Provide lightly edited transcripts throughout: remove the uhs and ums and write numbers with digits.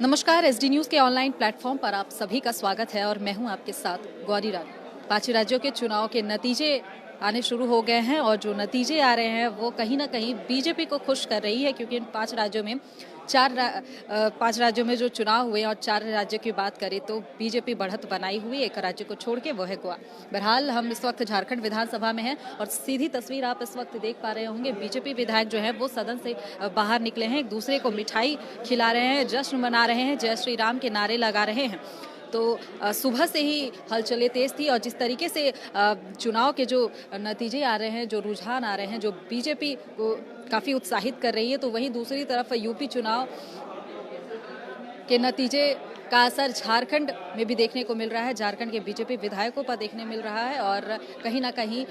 नमस्कार, SD news के online platform पर आप सभी का स्वागत है और मैं हूं आपके साथ गौरी रानी। 5 राज्यों के चुनाव के नतीजे आने शुरू हो गए हैं और जो नतीजे आ रहे हैं वो कहीं ना कहीं बीजेपी को खुश कर रही है, क्योंकि इन 5 राज्यों में 5 राज्यों में जो चुनाव हुए और 4 राज्यों की बात करें तो बीजेपी बढ़त बनाई हुई, एक राज्य को छोड़ के वो है गोवा। बहरहाल हम इस वक्त झारखंड विधानसभा में हैं और सीधी तस्वीर आप इस वक्त देख पा रहे होंगे। बीजेपी विधायक जो है वो सदन से बाहर निकले हैं, एक दूसरे को मिठाई खिला रहे हैं, जश्न मना रहे हैं, जय श्री राम के नारे लगा रहे हैं। तो सुबह से ही हलचलें तेज थी और जिस तरीके से चुनाव के जो नतीजे आ रहे हैं, जो रुझान आ रहे हैं, जो बीजेपी को काफ़ी उत्साहित कर रही है, तो वहीं दूसरी तरफ यूपी चुनाव के नतीजे का असर झारखंड में भी देखने को मिल रहा है। झारखंड के बीजेपी विधायकों पर देखने मिल रहा है और कहीं ना कहीं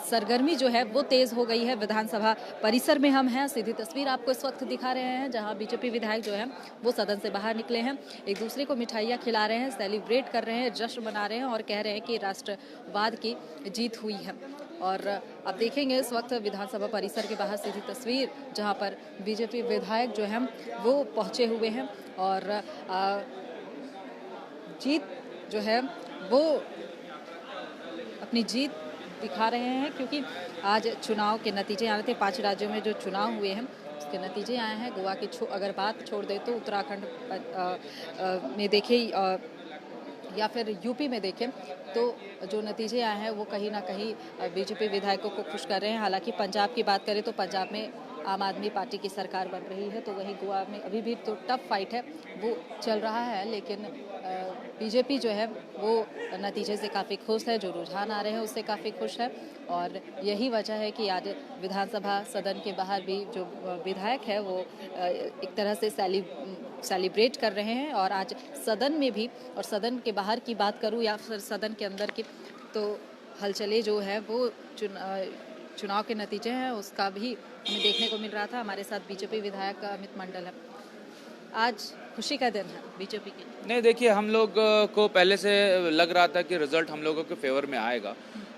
सरगर्मी जो है वो तेज हो गई है। विधानसभा परिसर में हम हैं, सीधी तस्वीर आपको इस वक्त दिखा रहे हैं, जहां बीजेपी विधायक जो है वो सदन से बाहर निकले हैं, एक दूसरे को मिठाइयाँ खिला रहे हैं, सेलिब्रेट कर रहे हैं, जश्न मना रहे हैं और कह रहे हैं कि राष्ट्रवाद की जीत हुई है। और अब देखेंगे इस वक्त विधानसभा परिसर के बाहर सीधी तस्वीर, जहां पर बीजेपी विधायक जो हैं वो पहुंचे हुए हैं और जीत जो है वो अपनी जीत दिखा रहे हैं, क्योंकि आज चुनाव के नतीजे आए थे। 5 राज्यों में जो चुनाव हुए हैं उसके नतीजे आए हैं। गोवा की अगर बात छोड़ दे तो उत्तराखंड में देखें या फिर यूपी में देखें तो जो नतीजे आए हैं वो कहीं ना कहीं बीजेपी विधायकों को खुश कर रहे हैं। हालांकि पंजाब की बात करें तो पंजाब में आम आदमी पार्टी की सरकार बन रही है, तो वहीं गोवा में अभी भी तो टफ फाइट है वो चल रहा है, लेकिन बीजेपी जो है वो नतीजे से काफ़ी खुश है, जो रुझान आ रहे हैं उससे काफ़ी खुश है। और यही वजह है कि आज विधानसभा सदन के बाहर भी जो विधायक है वो एक तरह से सेलिब्रेट कर रहे हैं। और आज सदन में भी, और सदन के बाहर की बात करूं या फिर सदन के अंदर की, तो हलचलें जो है वो चुनाव के नतीजे हैं उसका भी हमें देखने को मिल रहा था। हमारे साथ बीजेपी विधायक अमित मंडल है। आज खुशी का दिन है बीजेपी की। नहीं, देखिए, हम लोग को पहले से लग रहा था कि रिजल्ट हम लोगों के फेवर में आएगा,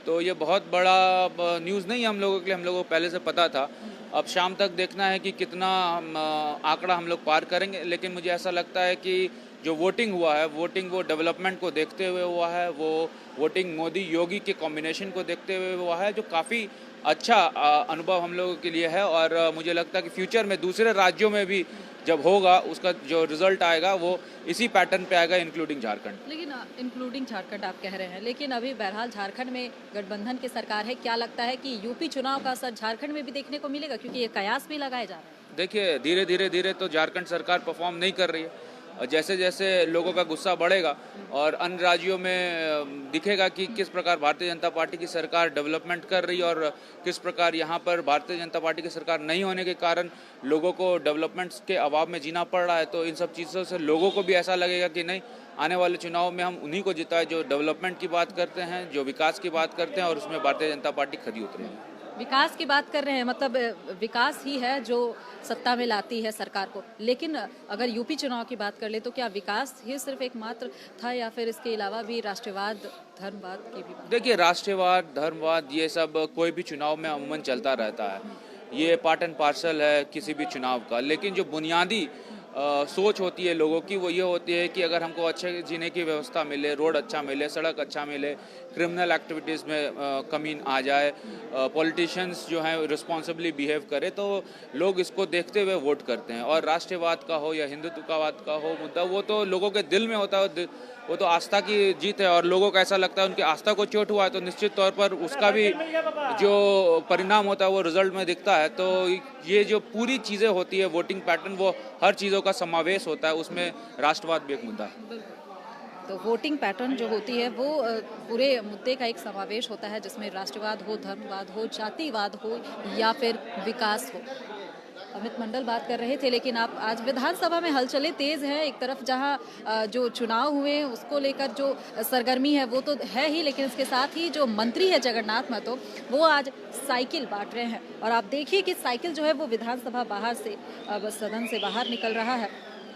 तो ये बहुत बड़ा न्यूज़ नहीं है हम लोगों के लिए, हम लोगों को पहले से पता था। अब शाम तक देखना है कि कितना आंकड़ा हम लोग पार करेंगे, लेकिन मुझे ऐसा लगता है कि जो वोटिंग हुआ है, वोटिंग वो डेवलपमेंट को देखते हुए हुआ है, वो वोटिंग मोदी योगी के कॉम्बिनेशन को देखते हुए हुआ है, जो काफ़ी अच्छा अनुभव हम लोगों के लिए है। और मुझे लगता है कि फ्यूचर में दूसरे राज्यों में भी जब होगा उसका जो रिजल्ट आएगा वो इसी पैटर्न पे आएगा, इंक्लूडिंग झारखंड। लेकिन इंक्लूडिंग झारखंड आप कह रहे हैं, लेकिन अभी बहरहाल झारखंड में गठबंधन की सरकार है। क्या लगता है कि यूपी चुनाव का असर झारखंड में भी देखने को मिलेगा, क्योंकि ये कयास भी लगाए जा रहे हैं? देखिए, धीरे धीरे तो झारखंड सरकार परफॉर्म नहीं कर रही है, और जैसे जैसे लोगों का गुस्सा बढ़ेगा और अन्य राज्यों में दिखेगा कि किस प्रकार भारतीय जनता पार्टी की सरकार डेवलपमेंट कर रही है और किस प्रकार यहाँ पर भारतीय जनता पार्टी की सरकार नहीं होने के कारण लोगों को डेवलपमेंट्स के अभाव में जीना पड़ रहा है, तो इन सब चीज़ों से लोगों को भी ऐसा लगेगा कि नहीं, आने वाले चुनाव में हम उन्हीं को जिताए जो डेवलपमेंट की बात करते हैं, जो विकास की बात करते हैं, और उसमें भारतीय जनता पार्टी खरी उतरे हैं। विकास की बात कर रहे हैं, मतलब विकास ही है जो सत्ता में लाती है सरकार को। लेकिन अगर यूपी चुनाव की बात कर ले तो क्या विकास ही सिर्फ एकमात्र था या फिर इसके अलावा भी राष्ट्रवाद, धर्मवाद की भी बात? देखिए, राष्ट्रवाद, धर्मवाद, ये सब कोई भी चुनाव में अमूमन चलता रहता है, ये पार्ट एंड पार्सल है किसी भी चुनाव का। लेकिन जो बुनियादी सोच होती है लोगों की वो ये होती है कि अगर हमको अच्छे जीने की व्यवस्था मिले, रोड अच्छा मिले, सड़क अच्छा मिले, क्रिमिनल एक्टिविटीज़ में कमी आ जाए, पॉलिटिशियंस जो हैं रिस्पॉन्सिबली बिहेव करे, तो लोग इसको देखते हुए वोट करते हैं। और राष्ट्रवाद का हो या हिंदुत्ववाद का हो मुद्दा, वो तो लोगों के दिल में होता है, वो तो आस्था की जीत है, और लोगों को ऐसा लगता है उनकी आस्था को चोट हुआ है तो निश्चित तौर पर उसका भी जो परिणाम होता है वो रिजल्ट में दिखता है। तो ये जो पूरी चीज़ें होती है, वोटिंग पैटर्न, वो हर चीज़ों का समावेश होता है, उसमें राष्ट्रवाद भी एक मुद्दा है। तो वोटिंग पैटर्न जो होती है वो पूरे मुद्दे का एक समावेश होता है, जिसमें राष्ट्रवाद हो, धर्मवाद हो, जातिवाद हो या फिर विकास हो। अमित मंडल बात कर रहे थे। लेकिन आप आज विधानसभा में हलचलें तेज हैं, एक तरफ जहां जो चुनाव हुए उसको लेकर जो सरगर्मी है वो तो है ही, लेकिन इसके साथ ही जो मंत्री है जगन्नाथ महतो वो आज साइकिल बांट रहे हैं। और आप देखिए कि साइकिल जो है वो विधानसभा बाहर से अब सदन से बाहर निकल रहा है।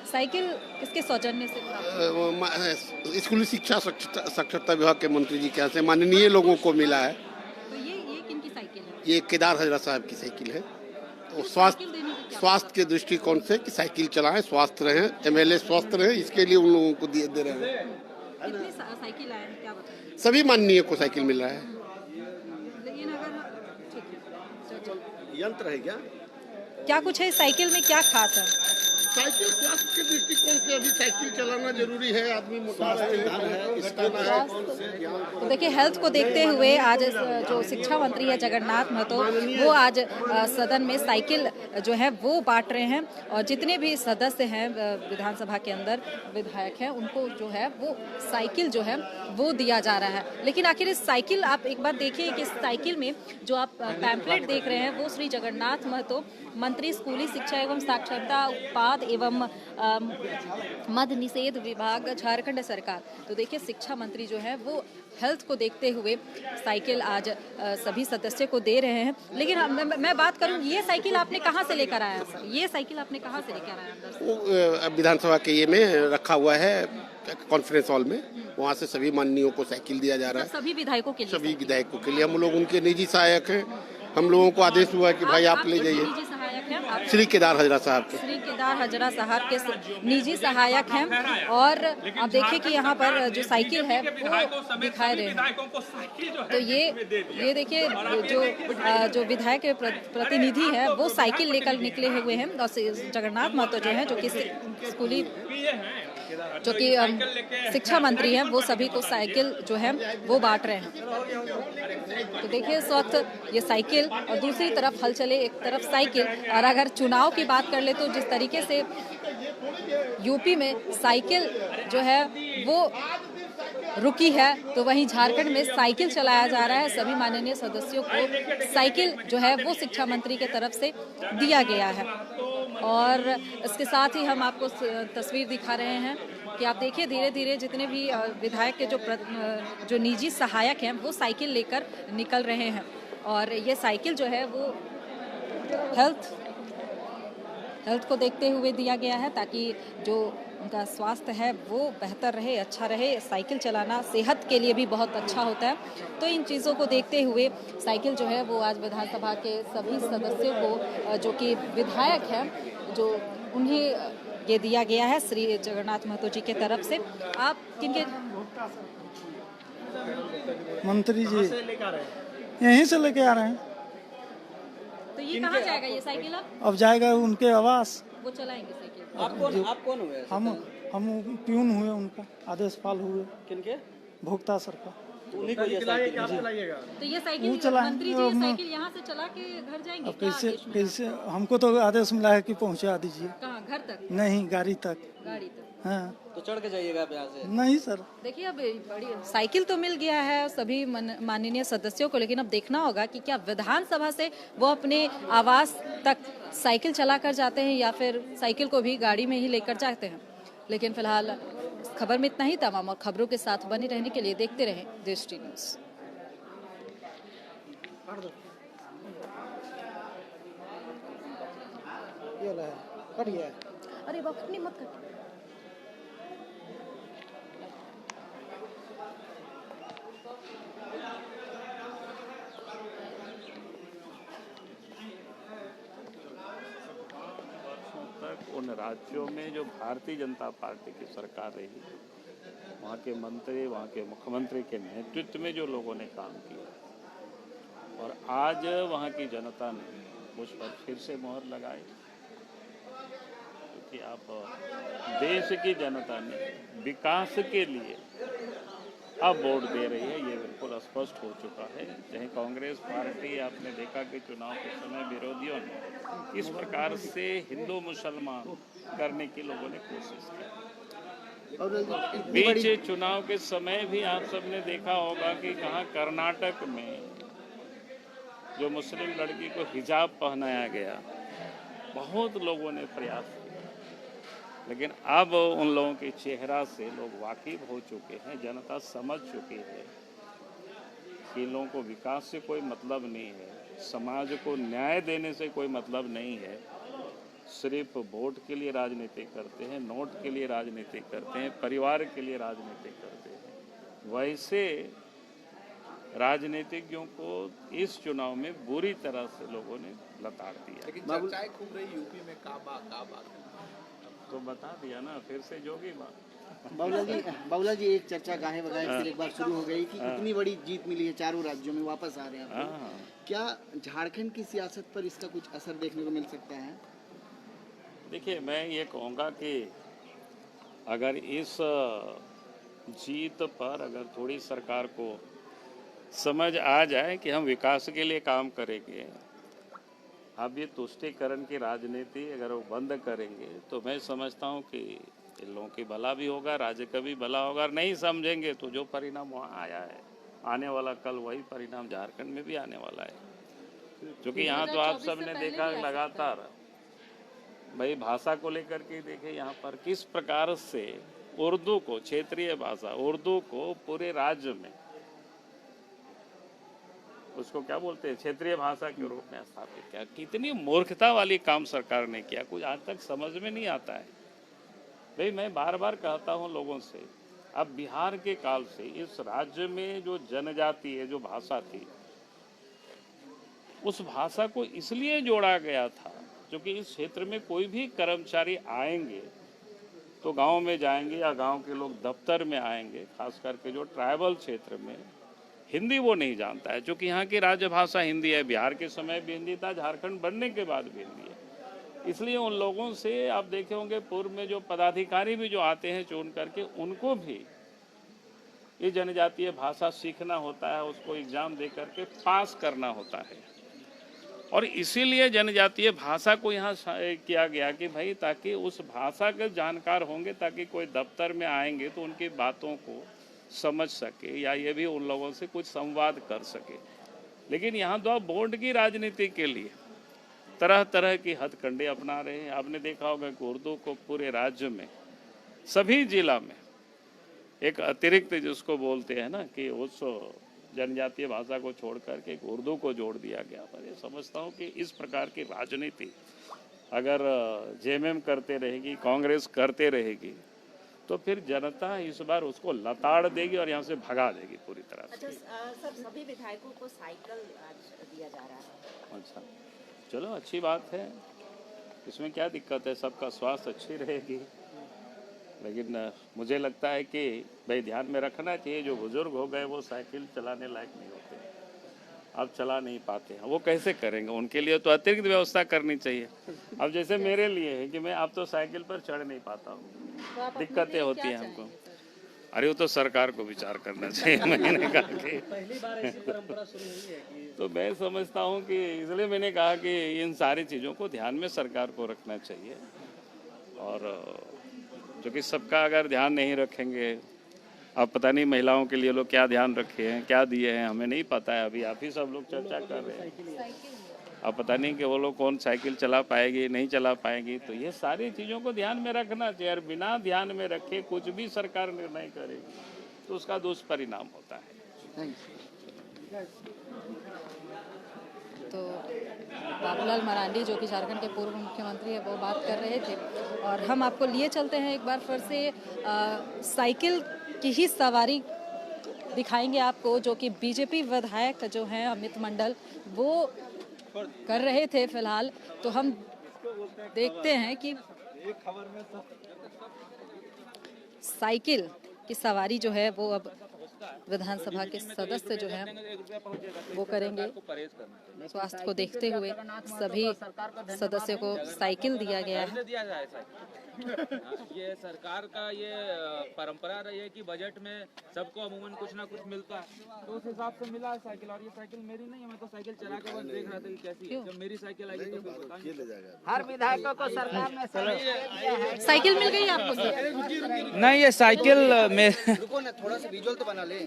साइकिल किसके सौजन्य से? स्कूली शिक्षा साक्षरता विभाग के मंत्री जी के यहाँ से माननीय लोगों को मिला है। तो ये किन की साइकिल है? ये केदार हजरा साहब की साइकिल है। तो स्वास्थ्य स्वास्थ्य के दृष्टिकोण से कि साइकिल चलाएं, स्वस्थ रहें, एमएलए स्वस्थ रहें, इसके लिए उन लोगों को दे रहे हैं। कितनी साइकिल आए हैं क्या बताएं? सभी माननीय को साइकिल मिल रहा है। लेकिन अगर ठीक है, यंत्र है क्या कुछ है इस साइकिल में, क्या खास है? साइकिल स्वास्थ्य के दृष्टिकोण से अभी साइकिल चलाना जरूरी है। आदमी मोटा है। तो देखिए, हेल्थ को देखते हुए आज जो शिक्षा मंत्री है जगन्नाथ महतो, वो आज सदन में साइकिल जो है वो बांट रहे हैं और जितने भी सदस्य हैं विधानसभा के अंदर विधायक हैं उनको जो है वो साइकिल जो है वो दिया जा रहा है। लेकिन आखिर इस साइकिल, आप एक बार देखिए कि इस साइकिल में जो आप पैम्पलेट देख रहे हैं वो श्री जगन्नाथ महतो मंत्री स्कूली शिक्षा एवं साक्षरता उत्पाद एवं मद निषेध विभाग झारखंड सरकार। तो देखिए, शिक्षा मंत्री जो है वो हेल्थ को देखते हुए साइकिल आज सभी सदस्य को दे रहे हैं। लेकिन मैं बात करूं, ये साइकिल आपने कहां से लेकर आया सर? ये साइकिल आपने कहां से लेकर आया अंदर से? वो विधानसभा के ये में रखा हुआ है कॉन्फ्रेंस हॉल में, वहाँ से सभी माननीयों को साइकिल दिया जा रहा है। सभी विधायकों के लिए? सभी विधायकों के लिए। हम लोग उनके निजी सहायक हैं। हम लोगों को आदेश हुआ है कि भाई आप ले जाइए। निजी सहायक हैं? श्री केदार हजरा साहब के। श्री केदार हजरा साहब के निजी सहायक हैं। और आप देखिए कि यहाँ पर जो साइकिल है वो दिखा रहे हैं। तो ये देखिए, जो विधायक के प्रतिनिधि है वो साइकिल लेकर निकले हुए हैं और जगन्नाथ महतो जो है जो कि स्कूली जो कि शिक्षा मंत्री हैं वो सभी को साइकिल जो है वो बांट रहे हैं। तो देखिए, इस वक्त ये साइकिल और दूसरी तरफ हल चले, एक तरफ साइकिल। और अगर चुनाव की बात कर ले तो जिस तरीके से यूपी में साइकिल जो है वो रुकी है, तो वहीं झारखंड में साइकिल चलाया जा रहा है। सभी माननीय सदस्यों को साइकिल जो है वो शिक्षा मंत्री के तरफ से दिया गया है। और इसके साथ ही हम आपको तस्वीर दिखा रहे हैं कि आप देखिए, धीरे धीरे जितने भी विधायक के जो निजी सहायक हैं वो साइकिल लेकर निकल रहे हैं। और ये साइकिल जो है वो हेल्थ को देखते हुए दिया गया है ताकि जो उनका स्वास्थ्य है वो बेहतर रहे, अच्छा रहे। साइकिल चलाना सेहत के लिए भी बहुत अच्छा होता है। तो इन चीज़ों को देखते हुए साइकिल जो है वो आज विधानसभा के सभी सदस्यों को जो कि विधायक हैं जो उन्हें ये दिया गया है श्री जगन्नाथ महतो जी के तरफ से। आप किनके? मंत्री जी यहीं से लेके आ रहे हैं। तो ये कहाँ जाएगा ये साइकिल? अब जाएगा उनके आवास। वो चलाएंगे साइकिल? आप कौन हुए? हम प्यून हुए, उनका आदेशपाल हुए। किनके? भोक्ता सर का। उन्हीं को ये साइकिल तो ये साइकिल मंत्री जी साइकिल यहाँ से चला के घर जाएंगे? अब कैसे हमको तो आदेश मिला है कि पहुँचा दीजिए। कहाँ? घर तक? नहीं, गाड़ी तक। गाड़ी तक? हाँ। तो चढ़ के जाइएगा आप यहाँ से? नहीं सर। देखिए, अब बड़ी साइकिल तो मिल गया है सभी माननीय सदस्यों को, लेकिन अब देखना होगा कि क्या विधानसभा से वो अपने आवास तक साइकिल चला कर जाते हैं या फिर साइकिल को भी गाड़ी में ही लेकर जाते हैं। लेकिन फिलहाल खबर में इतना ही। तमाम और खबरों के साथ बने रहने के लिए देखते रहें दृष्टि न्यूज़। अरे बाप, अपनी मत कर। उन राज्यों में जो भारतीय जनता पार्टी की सरकार रही, वहाँ के मंत्री, वहाँ के मुख्यमंत्री के नेतृत्व में जो लोगों ने काम किया और आज वहाँ की जनता ने उस पर फिर से मोहर लगाई, क्योंकि आप देश की जनता ने विकास के लिए अब वोट दे रही है, ये बिल्कुल स्पष्ट हो चुका है। चाहे कांग्रेस पार्टी, आपने देखा कि चुनाव के समय विरोधियों ने इस प्रकार से हिंदू मुसलमान करने की लोगों ने कोशिश की। बीच चुनाव के समय भी आप सबने देखा होगा कि कहाँ कर्नाटक में जो मुस्लिम लड़की को हिजाब पहनाया गया, बहुत लोगों ने प्रयास किया, लेकिन अब उन लोगों के चेहरा से लोग वाकिफ हो चुके हैं, जनता समझ चुकी है कि इन लोगों को विकास से कोई मतलब नहीं है, समाज को न्याय देने से कोई मतलब नहीं है, सिर्फ वोट के लिए राजनीति करते हैं, नोट के लिए राजनीति करते हैं, परिवार के लिए राजनीति करते हैं। वैसे राजनीतिज्ञों को इस चुनाव में बुरी तरह से लोगों ने लताड़ दिया। लेकिन चर्चाएं खूब रही यूपी में काबा तो बता दिया ना, फिर से जोगी बात। बाबूलाल जी एक चर्चा गाहे बगाहे फिर एक बार शुरू हो गई कि इतनी बड़ी जीत मिली है, चारों राज्यों में वापस आ रहे हैं आप, क्या झारखंड की सियासत पर इसका कुछ असर देखने को मिल सकता है? देखिए, मैं ये कहूँगा कि अगर इस जीत पर अगर थोड़ी सरकार को समझ आ जाए कि हम विकास के लिए काम करेंगे, अब ये तुष्टीकरण की राजनीति अगर वो बंद करेंगे तो मैं समझता हूँ कि इन लोगों की भला भी होगा, राज्य का भी भला होगा। और नहीं समझेंगे तो जो परिणाम वहाँ आया है, आने वाला कल वही परिणाम झारखंड में भी आने वाला है। क्योंकि यहाँ तो आप सबने देखा लगातार भाई भाषा को लेकर के देखे यहाँ पर किस प्रकार से उर्दू को, क्षेत्रीय भाषा उर्दू को पूरे राज्य में उसको क्या बोलते हैं क्षेत्रीय भाषा के रूप में स्थापित किया। कितनी मूर्खता वाली काम सरकार ने किया, कुछ आज तक समझ में नहीं आता है। भाई मैं बार बार कहता हूँ लोगों से, अब बिहार के काल से इस राज्य में जो जनजाति है, जो भाषा थी, उस भाषा को इसलिए जोड़ा गया था क्योंकि इस क्षेत्र में कोई भी कर्मचारी आएंगे तो गांव में जाएंगे या गांव के लोग दफ्तर में आएंगे, खास करके जो ट्राइबल क्षेत्र में हिंदी वो नहीं जानता है, क्योंकि यहाँ की राजभाषा हिंदी है। बिहार के समय भी हिंदी था, झारखंड बनने के बाद भी हिंदी है। इसलिए उन लोगों से आप देखे होंगे पूर्व में जो पदाधिकारी भी जो आते हैं चुन करके, उनको भी ये जनजातीय भाषा सीखना होता है, उसको एग्जाम दे करके पास करना होता है। और इसीलिए जनजातीय भाषा को यहाँ किया गया कि भाई ताकि उस भाषा के जानकार होंगे, ताकि कोई दफ्तर में आएंगे तो उनकी बातों को समझ सके या ये भी उन लोगों से कुछ संवाद कर सके। लेकिन यहाँ तो आप बोर्ड की राजनीति के लिए तरह तरह की हथकंडे अपना रहे हैं। आपने देखा होगा कि उर्दू को पूरे राज्य में सभी जिला में एक अतिरिक्त जिसको बोलते हैं ना कि उस जनजातीय भाषा को छोड़ करके एक उर्दू को जोड़ दिया गया। पर ये समझता हूँ कि इस प्रकार की राजनीति अगर जेएमएम करते रहेगी, कांग्रेस करते रहेगी, तो फिर जनता इस बार उसको लताड़ देगी और यहाँ से भगा देगी पूरी तरह से। सर, सभी विधायकों को साइकिल आज दिया जा रहा है। अच्छा, चलो अच्छी बात है, इसमें क्या दिक्कत है, सबका स्वास्थ्य अच्छी रहेगी। लेकिन मुझे लगता है कि भाई ध्यान में रखना चाहिए, जो बुजुर्ग हो गए वो साइकिल चलाने लायक नहीं होते, अब चला नहीं पाते हैं, वो कैसे करेंगे? उनके लिए तो अतिरिक्त व्यवस्था करनी चाहिए। अब जैसे मेरे लिए है कि मैं अब तो साइकिल पर चढ़ नहीं पाता हूँ, तो दिक्कतें होती हैं हमको। अरे वो तो सरकार को विचार करना चाहिए। मैंने कहा कि पहली बार ऐसी परंपरा शुरू हुई है कि तो मैं समझता हूँ कि इसलिए मैंने कहा कि इन सारी चीज़ों को ध्यान में सरकार को रखना चाहिए। और क्योंकि सबका अगर ध्यान नहीं रखेंगे, अब पता नहीं महिलाओं के लिए लोग क्या ध्यान रखे हैं, क्या दिए हैं, हमें नहीं पता है। अभी आप ही सब लोग चर्चा कर रहे हैं, अब पता नहीं कि वो लोग कौन साइकिल चला पाएगी, नहीं चला पाएगी। तो ये सारी चीज़ों को ध्यान में रखना चाहिए। और बिना ध्यान में रखे कुछ भी सरकार निर्णय करेगी तो उसका दुष्परिणाम होता है। तो बाबूलाल मरांडी जो कि झारखंड के पूर्व मुख्यमंत्री है, वो बात कर रहे थे। और हम आपको लिए चलते हैं एक बार फिर से साइकिल की ही सवारी दिखाएंगे आपको, जो कि बीजेपी विधायक जो हैं अमित मंडल वो कर रहे थे फिलहाल। तो हम देखते हैं कि साइकिल की सवारी जो है वो अब विधानसभा के सदस्य जो हैं वो करेंगे। स्वास्थ्य को देखते हुए सभी सदस्यों को साइकिल दिया गया है। ये सरकार का ये परंपरा रही है कि बजट में सबको अमूमन कुछ ना कुछ मिलता है, तो उस हिसाब से मिला है साइकिल। और ये साइकिल मेरी नहीं है, मैं तो साइकिल चला के बस देख रहा था कि कैसी है। जब मेरी साइकिल आएगी तो फिर बताएंगे। हर विधायकों को सरकार ने साइकिल मिल गई आपको सर? नहीं, ये साइकिल में रुको ना, थोड़ा सा विजुअल तो बना ले,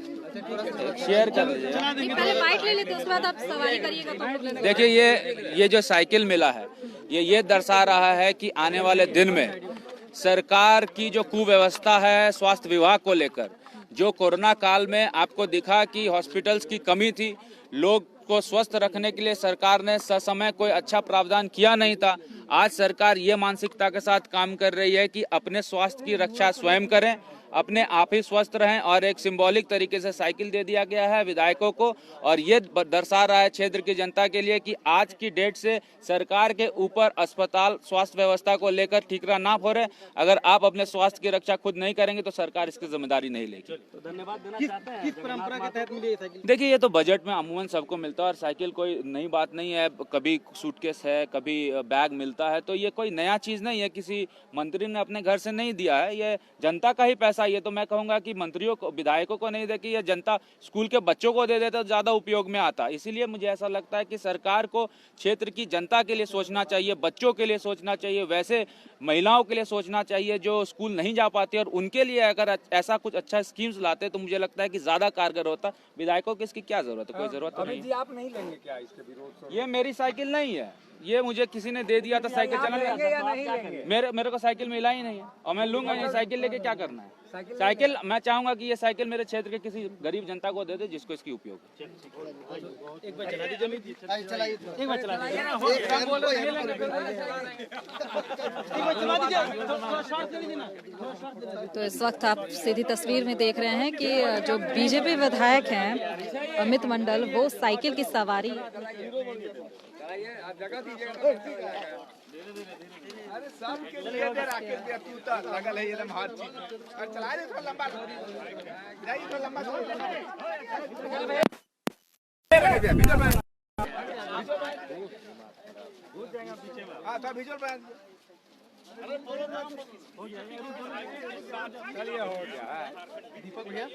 शेयर कर लीजिए। पहले बाइक ले लेते, उसके बाद आप सवारी करिएगा तो देखिए ये जो साइकिल मिला है ये दर्शा रहा है कि आने वाले दिन में सरकार की जो कुव्यवस्था है स्वास्थ्य विभाग को लेकर, जो कोरोना काल में आपको दिखा कि हॉस्पिटल्स की कमी थी, लोग को स्वस्थ रखने के लिए सरकार ने ससमय कोई अच्छा प्रावधान किया नहीं था। आज सरकार ये मानसिकता के साथ काम कर रही है कि अपने स्वास्थ्य की रक्षा स्वयं करें, अपने आप ही स्वस्थ रहें, और एक सिंबॉलिक तरीके से साइकिल दे दिया गया है विधायकों को। और ये दर्शा रहा है क्षेत्र की जनता के लिए कि आज की डेट से सरकार के ऊपर अस्पताल स्वास्थ्य व्यवस्था को लेकर ठीकरा ना फोड़े। अगर आप अपने स्वास्थ्य की रक्षा खुद नहीं करेंगे तो सरकार इसकी जिम्मेदारी नहीं लेगी। तो धन्यवाद देना चाहते हैं। किस परंपरा के तहत मिली ये साइकिल? देखिए, ये तो बजट में अमूमन सबको मिलता है और साइकिल कोई नई बात नहीं है। कभी सूटकेस है, कभी बैग मिलता है, तो ये कोई नया चीज नहीं है। किसी मंत्री ने अपने घर से नहीं दिया है, ये जनता का ही पैसा। ये तो मैं कहूंगा कि मंत्रियों को, विधायकों को नहीं दे कि ये जनता स्कूल के बच्चों को दे देते तो ज्यादा उपयोग में आता। इसीलिए मुझे ऐसा लगता है कि सरकार को क्षेत्र की जनता के लिए सोचना चाहिए, बच्चों के लिए सोचना चाहिए, वैसे महिलाओं के लिए सोचना चाहिए जो स्कूल नहीं जा पाती, और उनके लिए अगर ऐसा कुछ अच्छा स्कीम्स लाते तो मुझे लगता है कि ज्यादा कारगर होता। विधायकों की इसकी क्या जरूरत है? कोई जरूरत तो नहीं। आप नहीं लेंगे क्या इसके विरोध? ये मेरी साइकिल नहीं है, ये मुझे किसी ने दे दिया था साइकिल चलाने। मेरे को साइकिल मिला ही नहीं है और मैं लूंगा नहीं। साइकिल लेके क्या करना है? साइकिल मैं चाहूंगा कि ये साइकिल मेरे क्षेत्र के किसी गरीब जनता को दे दे जिसको इसकी उपयोग है। एक बार चला दीजिए। चलाइए, एक बार चला दीजिए। तो इस वक्त आप सीधी तस्वीर में देख रहे हैं कि जो बीजेपी विधायक हैं अमित मंडल, वो साइकिल की सवारी अरे सब के लिए दे राकेश दे तू तो लगल है एकदम हर चीज। और चला दे इसको लंबा जाइए, तो लंबा हां तो विजुअल बना। चलिए हो गया दीपक भैया।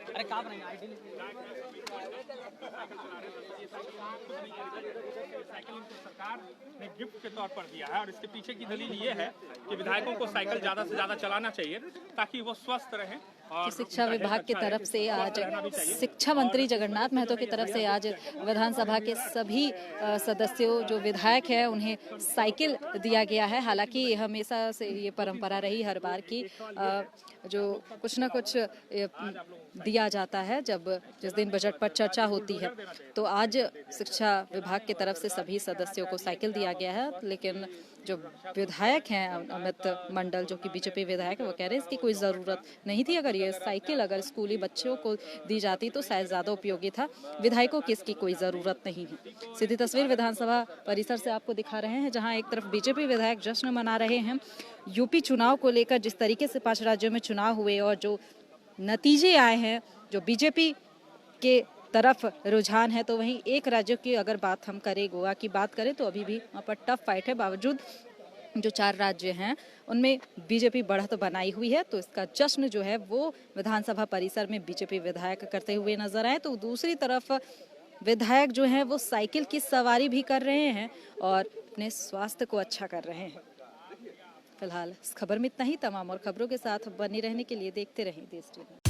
अरे कहाँ बनाएंगे आइडियल? साइकिल इनको सरकार ने गिफ्ट के तौर पर दिया है और इसके पीछे की दलील ये है कि विधायकों को साइकिल ज्यादा से ज्यादा चलाना चाहिए ताकि वो स्वस्थ रहें। और शिक्षा विभाग की तरफ से आज शिक्षा मंत्री जगन्नाथ महतो की तरफ से आज विधानसभा के सभी सदस्यों जो विधायक हैं उन्हें साइकिल दिया गया है। हालांकि हमेशा से ये परंपरा रही हर बार की जो कुछ ना कुछ दिया जाता है जब जिस दिन बजट पर चर्चा होती है। तो आज शिक्षा विभाग की तरफ से सभी सदस्यों को साइकिल दिया गया है, लेकिन जो विधायक हैं अमित मंडल जो कि बीजेपी विधायक है वो कह रहे हैं इसकी कोई ज़रूरत नहीं थी। अगर ये साइकिल अगर स्कूली बच्चों को दी जाती तो शायद ज़्यादा उपयोगी था। विधायकों की इसकी कोई ज़रूरत नहीं है। सीधी तस्वीर विधानसभा परिसर से आपको दिखा रहे हैं जहां एक तरफ बीजेपी विधायक जश्न मना रहे हैं यूपी चुनाव को लेकर। जिस तरीके से 5 राज्यों में चुनाव हुए और जो नतीजे आए हैं, जो बीजेपी के तरफ रुझान है, तो वहीं एक राज्य की अगर बात हम करें, गोवा की बात करें, तो अभी भी वहाँ पर टफ फाइट है। बावजूद जो 4 राज्य हैं उनमें बीजेपी बढ़त बनाई हुई है। तो इसका जश्न जो है वो विधानसभा परिसर में बीजेपी विधायक करते हुए नजर आए। तो दूसरी तरफ विधायक जो हैं वो साइकिल की सवारी भी कर रहे हैं और अपने स्वास्थ्य को अच्छा कर रहे हैं। फिलहाल इस खबर में इतना ही। तमाम और खबरों के साथ बने रहने के लिए देखते रहें देश टीवी।